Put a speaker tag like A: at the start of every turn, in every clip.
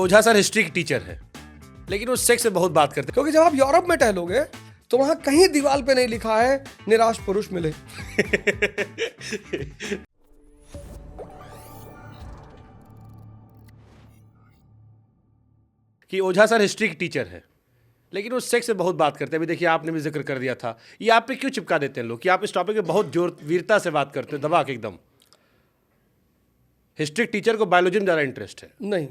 A: ओझा sir history की teacher है, लेकिन वो सेक्स से बहुत बात करते हैं।
B: क्योंकि जब आप यूरोप में टहलोगे तो वहां कहीं दीवार पे नहीं लिखा है निराश पुरुष मिले।
A: कि ओझा सर हिस्ट्री की टीचर है, लेकिन वो सेक्स से बहुत बात करते हैं। अभी देखिए, आपने भी जिक्र कर दिया था। ये आप पे क्यों चिपका देते हैं लोग कि आप इस टॉपिक पे बहुत जोर वीरता से बात करते हैं, दबा के एकदम? हिस्ट्री टीचर को बायोलॉजी में ज़्यादा इंटरेस्ट है।
B: नहीं,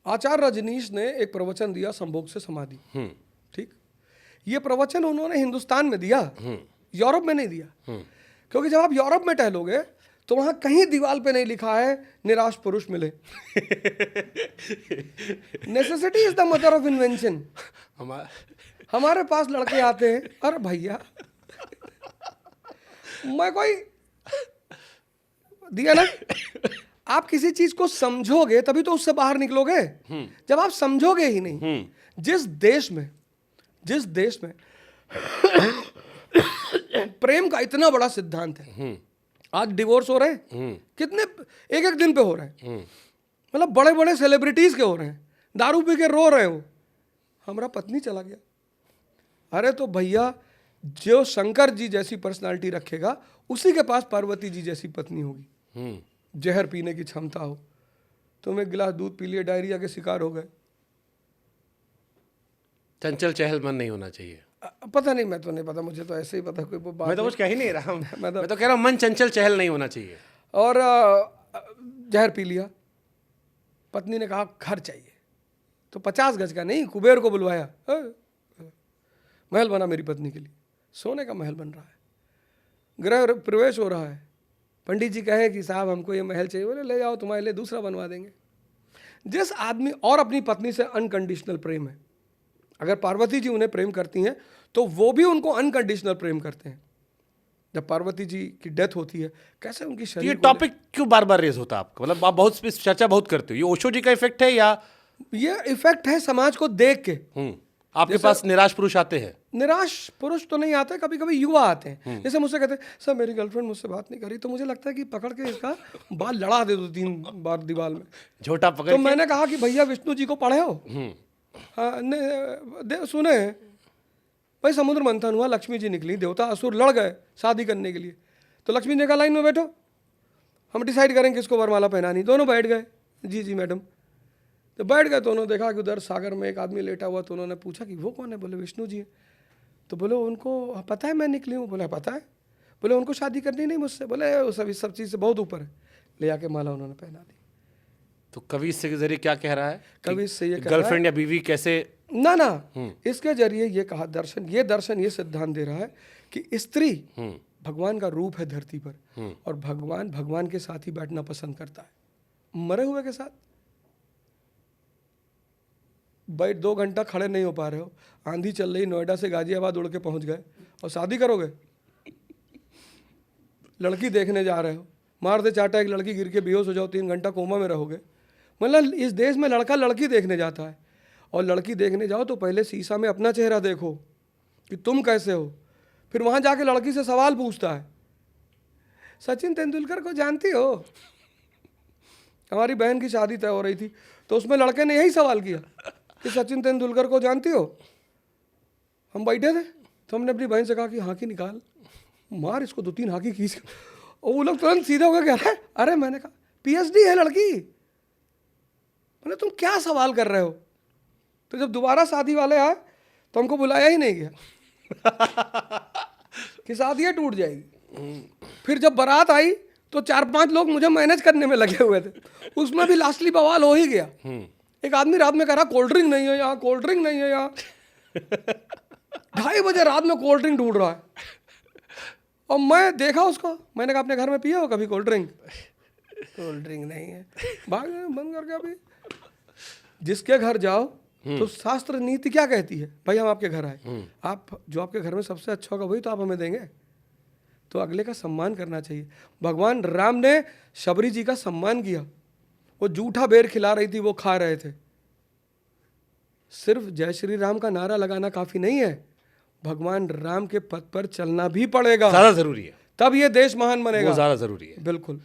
B: आचार्य रजनीश ने एक प्रवचन दिया संभोग से समाधि। ठीक, ये प्रवचन उन्होंने हिंदुस्तान में दिया, यूरोप में नहीं दिया। क्योंकि जब आप यूरोप में टहलोगे तो वहां कहीं दीवार पे नहीं लिखा है निराश पुरुष मिले। Necessity is the mother of invention. हमारे पास लड़के आते हैं, अरे भैया मैं कोई दिया ना, आप किसी चीज को समझोगे तभी तो उससे बाहर निकलोगे। जब आप समझोगे ही नहीं, जिस देश में प्रेम का इतना बड़ा सिद्धांत है, आज डिवोर्स हो रहे हैं कितने, एक एक दिन पे हो रहे हैं। मतलब बड़े बड़े सेलिब्रिटीज के हो रहे हैं, दारू पी के रो रहे हो, हमारा पत्नी चला गया। अरे तो भैया, जो शंकर जी जैसी पर्सनालिटी रखेगा उसी के पास पार्वती जी जैसी पत्नी होगी। जहर पीने की क्षमता हो, तुम एक गिलास दूध पी लिए, डायरिया के शिकार हो गए।
A: चंचल चहल मन नहीं होना चाहिए।
B: पता नहीं, मैं तो नहीं पता, मुझे तो ऐसे ही पता कोई बात।
A: मैं तो कुछ कह ही नहीं रहा हूँ,
B: मैं तो
A: कह रहा हूँ मन चंचल चहल नहीं होना चाहिए।
B: और जहर पी लिया, पत्नी ने कहा घर चाहिए, तो 50 गज का नहीं, कुबेर को बुलवाया, महल बना मेरी पत्नी के लिए, सोने का महल बन रहा है, गृह प्रवेश हो रहा है। पंडित जी कहे कि साहब हमको ये महल चाहिए, बोले ले जाओ तुम्हारे लिए दूसरा बनवा देंगे। जिस आदमी और अपनी पत्नी से अनकंडीशनल प्रेम है, अगर पार्वती जी उन्हें प्रेम करती हैं तो वो भी उनको अनकंडीशनल प्रेम करते हैं। जब पार्वती जी की डेथ होती है, कैसे उनकी शरीर,
A: ये टॉपिक क्यों बार बार रेज होता है आपका? मतलब आप बहुत इस चर्चा बहुत करते हो, ये ओशो जी का इफेक्ट है या
B: ये इफेक्ट है समाज को देख के?
A: आपके पास निराश पुरुष आते हैं?
B: निराश पुरुष तो नहीं आते, कभी कभी युवा आते हैं। जैसे मुझसे कहते हैं सर मेरी गर्लफ्रेंड मुझसे बात नहीं करी, तो मुझे लगता है कि पकड़ के इसका बाल लड़ा दे दो 3 बार दीवार में,
A: झोटा पकड़
B: तो मैंने कहा कि भैया विष्णु जी को पढ़े हो? हाँ, सुने हैं भाई, समुद्र मंथन हुआ, लक्ष्मी जी निकली, देवता असुर लड़ गए शादी करने के लिए, तो लक्ष्मी जी ने कहा लाइन में बैठो, हम डिसाइड करेंगे किसको वरमाला पहनानी। दोनों बैठ गए, जी जी मैडम। तो बैठ गए, तो उन्होंने देखा कि उधर सागर में एक आदमी लेटा हुआ, तो उन्होंने पूछा कि वो कौन है? बोले विष्णु जी है। तो बोले उनको पता है मैं निकली हूँ? बोले पता है। बोले उनको शादी करनी नहीं मुझसे? बोले वो सब चीज़ से बहुत ऊपर है। ले आके माला उन्होंने पहना दी।
A: तो कवि इसके जरिए क्या कह रहा है?
B: कवि इससे ये
A: गर्लफ्रेंड या बीवी कैसे
B: ना इसके जरिए ये कहा, दर्शन ये सिद्धांत दे रहा है कि स्त्री भगवान का रूप है धरती पर, और भगवान के साथ ही बैठना पसंद करता है। मरे हुए के साथ बैठ 2 घंटा खड़े नहीं हो पा रहे हो, आंधी चल रही, नोएडा से गाजियाबाद उड़ के पहुंच गए, और शादी करोगे? लड़की देखने जा रहे हो, मार दे चाटा एक लड़की, गिर के बेहोश हो जाओ, 3 घंटा कोमा में रहोगे। मतलब इस देश में लड़का लड़की देखने जाता है, और लड़की देखने जाओ तो पहले शीशा में अपना चेहरा देखो कि तुम कैसे हो, फिर वहां जाके लड़की से सवाल पूछता है, सचिन तेंदुलकर को जानती हो? हमारी बहन की शादी तय हो रही थी, तो उसमें लड़के ने यही सवाल किया कि सचिन तेंदुलकर को जानती हो? हम बैठे थे, तो हमने अपनी बहन से कहा कि हाकी निकाल, मार इसको 2-3 हाकी खींच, और वो लोग तुरंत सीधे हो गए, कह रहे अरे, मैंने कहा PhD है लड़की, मैंने तुम क्या सवाल कर रहे हो? तो जब दोबारा शादी वाले आए तो हमको बुलाया ही नहीं गया कि शादी टूट जाएगी। फिर जब बारात आई तो 4-5 लोग मुझे मैनेज करने में लगे हुए थे, उसमें भी लास्टली बवाल हो ही गया। एक आदमी रात में कह रहा कोल्ड ड्रिंक नहीं है यहाँ, कोल्ड ड्रिंक नहीं है यहाँ। 2:30 बजे रात में कोल्ड ड्रिंक ढूंढ रहा है, और मैं देखा उसको, मैंने कहा अपने घर में पिए हो कभी कोल्ड ड्रिंक? कोल्ड ड्रिंक नहीं है, भाग बंद करके। अभी जिसके घर जाओ तो शास्त्र नीति क्या कहती है? भाई हम आपके घर आए, आप जो आपके घर में सबसे अच्छा होगा वही तो आप हमें देंगे, तो अगले का सम्मान करना चाहिए। भगवान राम ने शबरी जी का सम्मान किया, वो जूठा बेर खिला रही थी, वो खा रहे थे। सिर्फ जय श्री राम का नारा लगाना काफी नहीं है, भगवान राम के पथ पर चलना भी पड़ेगा,
A: ज्यादा जरूरी है,
B: तब ये देश महान बनेगा।
A: वो ज्यादा जरूरी है।
B: बिल्कुल।